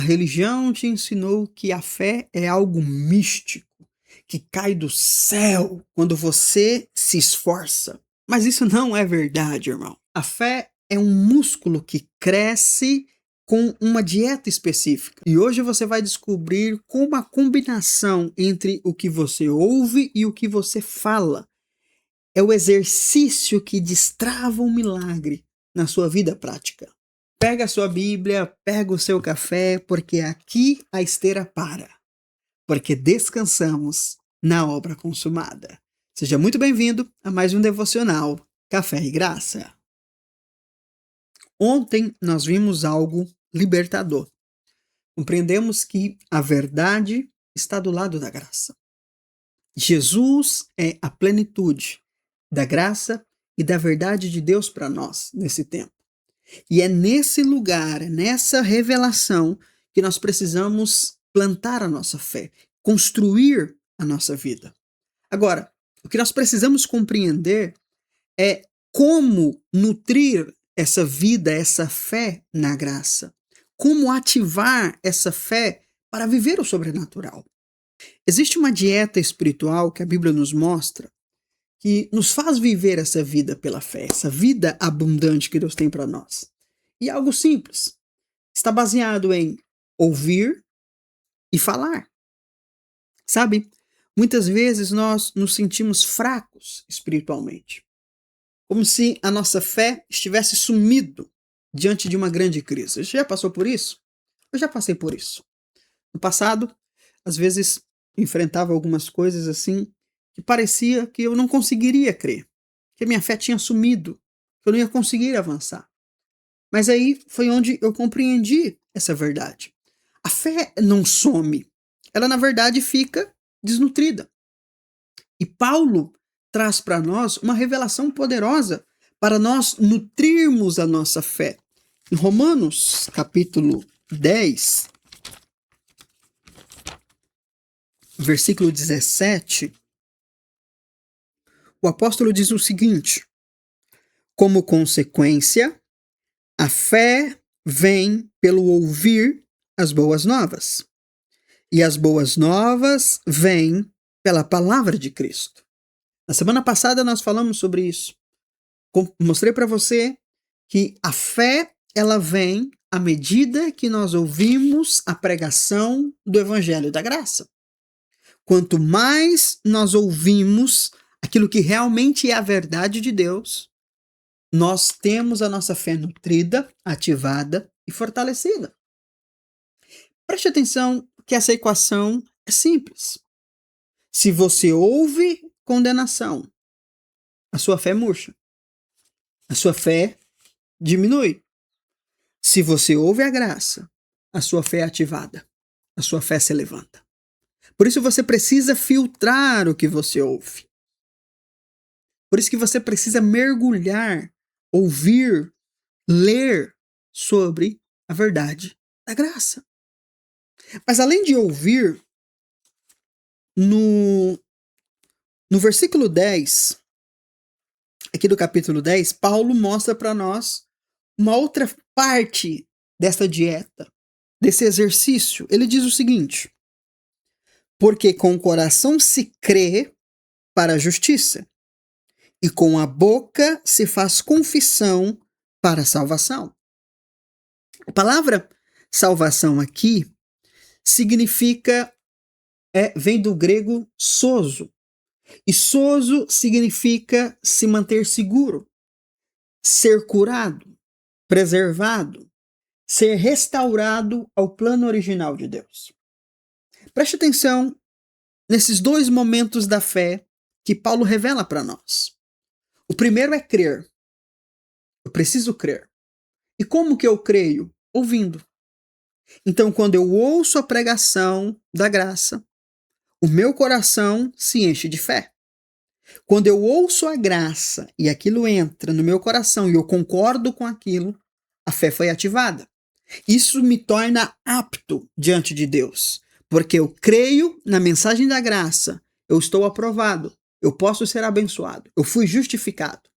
A religião te ensinou que a fé é algo místico, que cai do céu quando você se esforça. Mas isso não é verdade, irmão. A fé é um músculo que cresce com uma dieta específica. E hoje você vai descobrir como a combinação entre o que você ouve e o que você fala é o exercício que destrava um milagre na sua vida prática. Pega a sua Bíblia, pega o seu café, porque aqui a esteira para, porque descansamos na obra consumada. Seja muito bem-vindo a mais um devocional Café e Graça. Ontem nós vimos algo libertador. Compreendemos que a verdade está do lado da graça. Jesus é a plenitude da graça e da verdade de Deus para nós nesse tempo. E é nesse lugar, nessa revelação, que nós precisamos plantar a nossa fé, construir a nossa vida. Agora, o que nós precisamos compreender é como nutrir essa vida, essa fé na graça. Como ativar essa fé para viver o sobrenatural. Existe uma dieta espiritual que a Bíblia nos mostra que nos faz viver essa vida pela fé, essa vida abundante que Deus tem para nós. E é algo simples. Está baseado em ouvir e falar. Sabe, muitas vezes nós nos sentimos fracos espiritualmente. Como se a nossa fé estivesse sumido diante de uma grande crise. Você já passou por isso? Eu já passei por isso. No passado, às vezes enfrentava algumas coisas assim que parecia que eu não conseguiria crer, que minha fé tinha sumido, que eu não ia conseguir avançar. Mas aí foi onde eu compreendi essa verdade. A fé não some, ela na verdade fica desnutrida. E Paulo traz para nós uma revelação poderosa para nós nutrirmos a nossa fé. Em Romanos, capítulo 10, versículo 17, o apóstolo diz o seguinte: como consequência, a fé vem pelo ouvir as boas novas. E as boas novas vêm pela palavra de Cristo. Na semana passada nós falamos sobre isso. Mostrei para você que a fé ela vem à medida que nós ouvimos a pregação do Evangelho da Graça. Quanto mais nós ouvimos aquilo que realmente é a verdade de Deus, nós temos a nossa fé nutrida, ativada e fortalecida. Preste atenção que essa equação é simples. Se você ouve condenação, a sua fé murcha. A sua fé diminui. Se você ouve a graça, a sua fé é ativada. A sua fé se levanta. Por isso você precisa filtrar o que você ouve. Por isso que você precisa mergulhar, ouvir, ler sobre a verdade da graça. Mas além de ouvir, no versículo 10, aqui do capítulo 10, Paulo mostra para nós uma outra parte dessa dieta, desse exercício. Ele diz o seguinte: porque com o coração se crê para a justiça, e com a boca se faz confissão para a salvação. A palavra salvação aqui significa, vem do grego sozo. E sozo significa se manter seguro, ser curado, preservado, ser restaurado ao plano original de Deus. Preste atenção nesses dois momentos da fé que Paulo revela para nós. O primeiro é crer. Eu preciso crer. E como que eu creio? Ouvindo. Então, quando eu ouço a pregação da graça, o meu coração se enche de fé. Quando eu ouço a graça e aquilo entra no meu coração e eu concordo com aquilo, a fé foi ativada. Isso me torna apto diante de Deus, porque eu creio na mensagem da graça, eu estou aprovado, eu posso ser abençoado, eu fui justificado.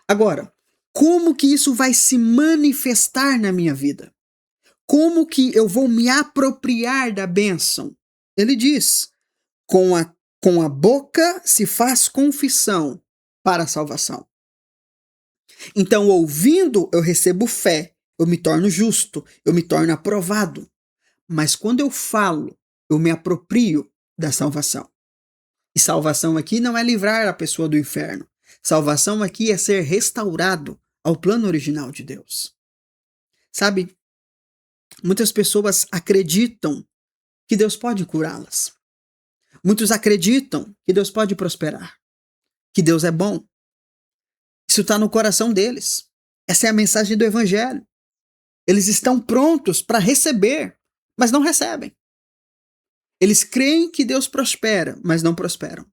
Agora, como que isso vai se manifestar na minha vida? Como que eu vou me apropriar da bênção? Ele diz, com a boca se faz confissão para a salvação. Então, ouvindo, eu recebo fé, eu me torno justo, eu me torno aprovado. Mas quando eu falo, eu me aproprio da salvação. E salvação aqui não é livrar a pessoa do inferno. Salvação aqui é ser restaurado ao plano original de Deus. Sabe, muitas pessoas acreditam que Deus pode curá-las. Muitos acreditam que Deus pode prosperar, que Deus é bom. Isso está no coração deles. Essa é a mensagem do Evangelho. Eles estão prontos para receber, mas não recebem. Eles creem que Deus prospera, mas não prosperam.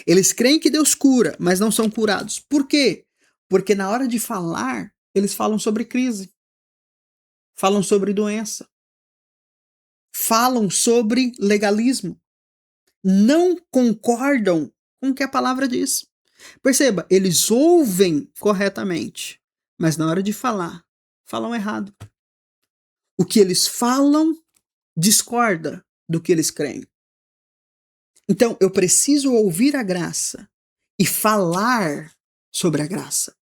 Eles creem que Deus cura, mas não são curados. Por quê? Porque na hora de falar, eles falam sobre crise, falam sobre doença, falam sobre legalismo. Não concordam com o que a palavra diz. Perceba, eles ouvem corretamente, mas na hora de falar, falam errado. O que eles falam discorda do que eles creem. Então, eu preciso ouvir a graça e falar sobre a graça.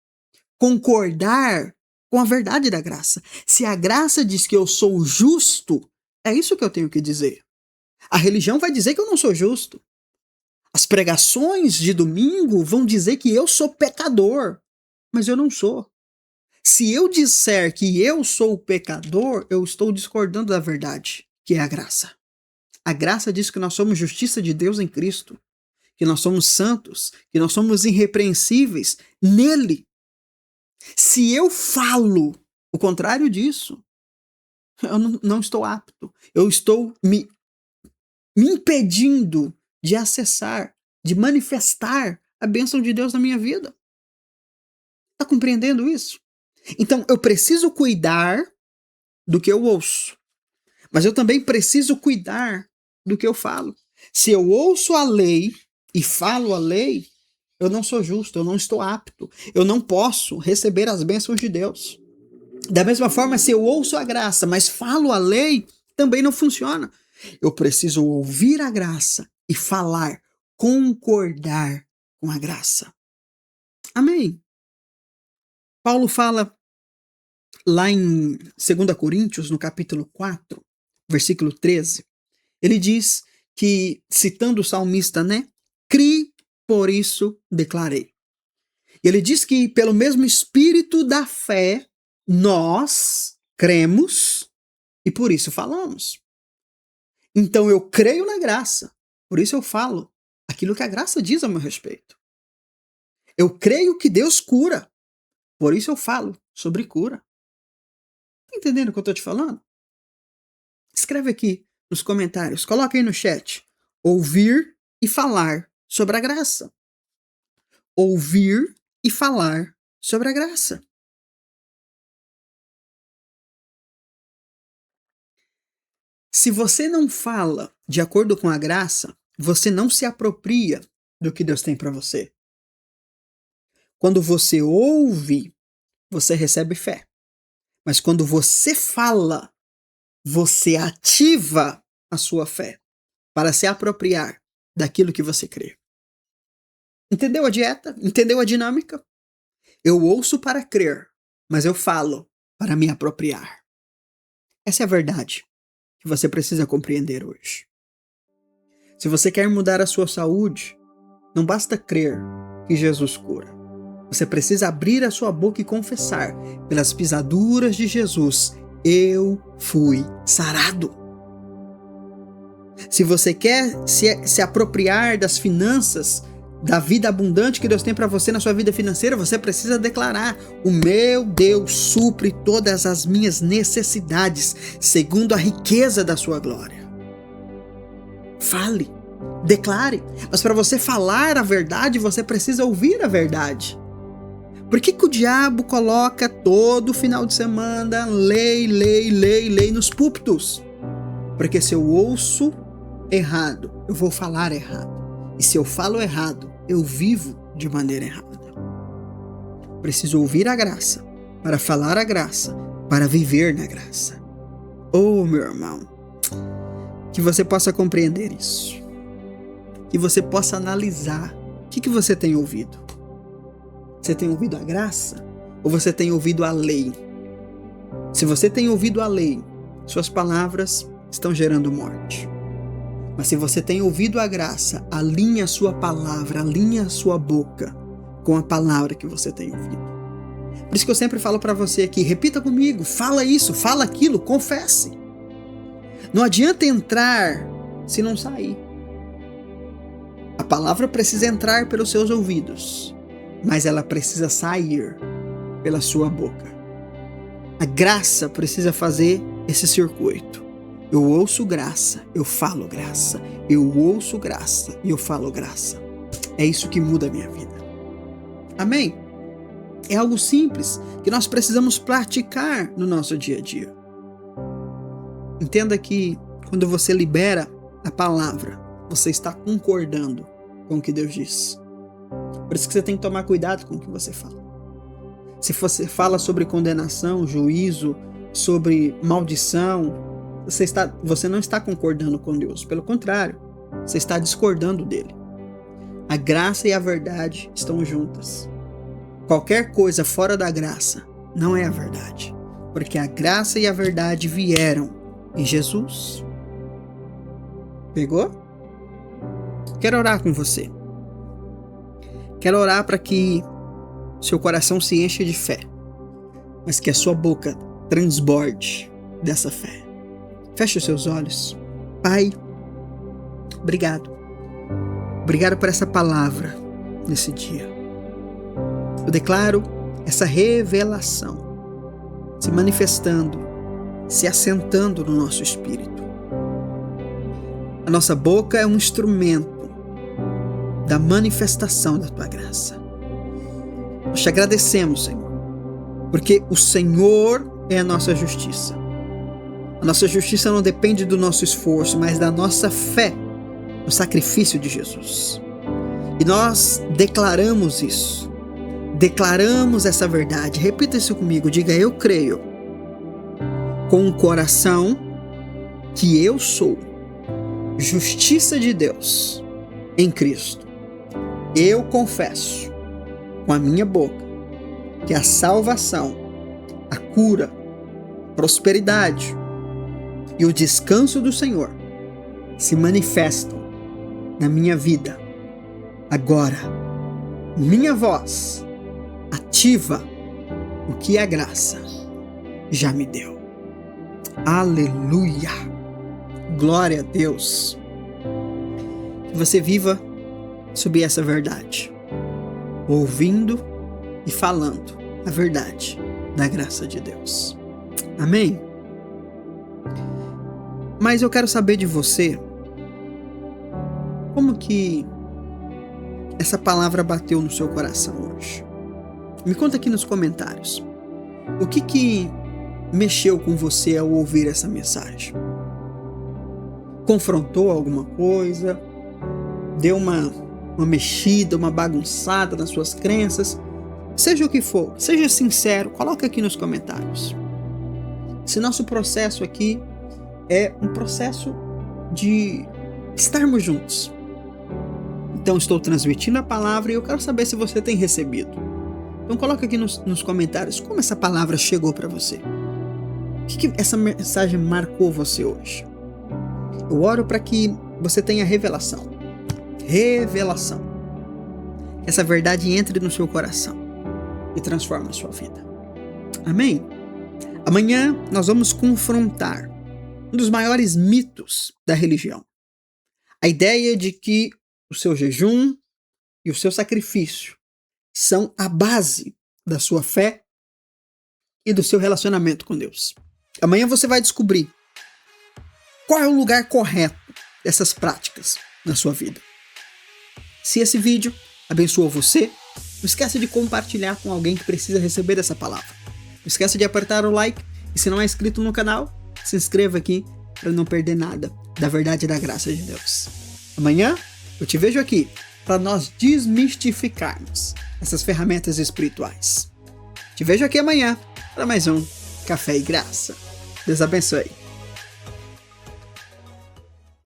Concordar com a verdade da graça. Se a graça diz que eu sou justo, é isso que eu tenho que dizer. A religião vai dizer que eu não sou justo. As pregações de domingo vão dizer que eu sou pecador, mas eu não sou. Se eu disser que eu sou pecador, eu estou discordando da verdade, que é a graça. A graça diz que nós somos justiça de Deus em Cristo, que nós somos santos, que nós somos irrepreensíveis nele. Se eu falo o contrário disso, eu não estou apto. Eu estou me impedindo de acessar, de manifestar a bênção de Deus na minha vida. Está compreendendo isso? Então, eu preciso cuidar do que eu ouço, mas eu também preciso cuidar do que eu falo. Se eu ouço a lei e falo a lei, eu não sou justo, eu não estou apto, eu não posso receber as bênçãos de Deus. Da mesma forma, se eu ouço a graça, mas falo a lei, também não funciona. Eu preciso ouvir a graça e falar, concordar com a graça. Amém. Paulo fala lá em 2 Coríntios, no capítulo 4, versículo 13, ele diz que, citando o salmista, né? Criei, por isso declarei. E ele diz que pelo mesmo espírito da fé, nós cremos e por isso falamos. Então eu creio na graça, por isso eu falo aquilo que a graça diz a meu respeito. Eu creio que Deus cura, por isso eu falo sobre cura. Tá entendendo o que eu estou te falando? Escreve aqui nos comentários, coloca aí no chat. Ouvir e falar sobre a graça. Ouvir e falar sobre a graça. Se você não fala de acordo com a graça, você não se apropria do que Deus tem para você. Quando você ouve, você recebe fé. Mas quando você fala, você ativa a sua fé para se apropriar daquilo que você crê. Entendeu a dieta? Entendeu a dinâmica? Eu ouço para crer, mas eu falo para me apropriar. Essa é a verdade que você precisa compreender hoje. Se você quer mudar a sua saúde, não basta crer que Jesus cura. Você precisa abrir a sua boca e confessar, pelas pisaduras de Jesus, eu fui sarado. Se você quer se apropriar das finanças, da vida abundante que Deus tem para você na sua vida financeira, você precisa declarar: o meu Deus supre todas as minhas necessidades, segundo a riqueza da sua glória. Fale, declare, mas para você falar a verdade, você precisa ouvir a verdade. Por que o diabo coloca todo final de semana lei nos púlpitos? Porque se eu ouço errado, eu vou falar errado. E se eu falo errado, eu vivo de maneira errada. Preciso ouvir a graça para falar a graça, para viver na graça. Oh, meu irmão, que você possa compreender isso. Que você possa analisar o que você tem ouvido. Você tem ouvido a graça ou você tem ouvido a lei? Se você tem ouvido a lei, suas palavras estão gerando morte. Mas se você tem ouvido a graça, alinhe a sua palavra, alinhe a sua boca com a palavra que você tem ouvido. Por isso que eu sempre falo para você aqui, repita comigo, fala isso, fala aquilo, confesse. Não adianta entrar se não sair. A palavra precisa entrar pelos seus ouvidos, mas ela precisa sair pela sua boca. A graça precisa fazer esse circuito. Eu ouço graça, eu falo graça. Eu ouço graça e eu falo graça. É isso que muda a minha vida. Amém? É algo simples que nós precisamos praticar no nosso dia a dia. Entenda que quando você libera a palavra, você está concordando com o que Deus diz. Por isso que você tem que tomar cuidado com o que você fala. Se você fala sobre condenação, juízo, sobre maldição, você não está concordando com Deus. Pelo contrário, você está discordando dele. A graça e a verdade estão juntas. Qualquer coisa fora da graça não é a verdade, porque a graça e a verdade vieram em Jesus. Pegou? Quero orar com você. Quero orar para que seu coração se encha de fé, mas que a sua boca transborde dessa fé. Feche os seus olhos. Pai, obrigado. Obrigado por essa palavra nesse dia. Eu declaro essa revelação se manifestando, se assentando no nosso espírito. A nossa boca é um instrumento da manifestação da Tua graça. Nós te agradecemos, Senhor, porque o Senhor é a nossa justiça. A nossa justiça não depende do nosso esforço, mas da nossa fé no sacrifício de Jesus. E nós declaramos isso. Declaramos essa verdade. Repita isso comigo. Diga: eu creio com o coração que eu sou justiça de Deus em Cristo. Eu confesso com a minha boca que a salvação, a cura, a prosperidade e o descanso do Senhor se manifestam na minha vida. Agora, minha voz ativa o que a graça já me deu. Aleluia! Glória a Deus! Que você viva sob essa verdade, ouvindo e falando a verdade da graça de Deus. Amém? Mas eu quero saber de você, como que essa palavra bateu no seu coração hoje? Me conta aqui nos comentários. O que mexeu com você ao ouvir essa mensagem? Confrontou alguma coisa? Deu uma mexida, uma bagunçada nas suas crenças? Seja o que for, seja sincero, coloca aqui nos comentários. Esse nosso processo aqui é um processo de estarmos juntos. Então estou transmitindo a palavra e eu quero saber se você tem recebido. Então coloca aqui nos comentários como essa palavra chegou para você. O que essa mensagem marcou você hoje? Eu oro para que você tenha revelação. Revelação. Que essa verdade entre no seu coração e transforme a sua vida. Amém? Amanhã nós vamos confrontar um dos maiores mitos da religião. A ideia de que o seu jejum e o seu sacrifício são a base da sua fé e do seu relacionamento com Deus. Amanhã você vai descobrir qual é o lugar correto dessas práticas na sua vida. Se esse vídeo abençoou você, não esqueça de compartilhar com alguém que precisa receber essa palavra. Não esqueça de apertar o like e, se não é inscrito no canal, se inscreva aqui para não perder nada da verdade e da graça de Deus. Amanhã eu te vejo aqui para nós desmistificarmos essas ferramentas espirituais. Te vejo aqui amanhã para mais um Café e Graça. Deus abençoe.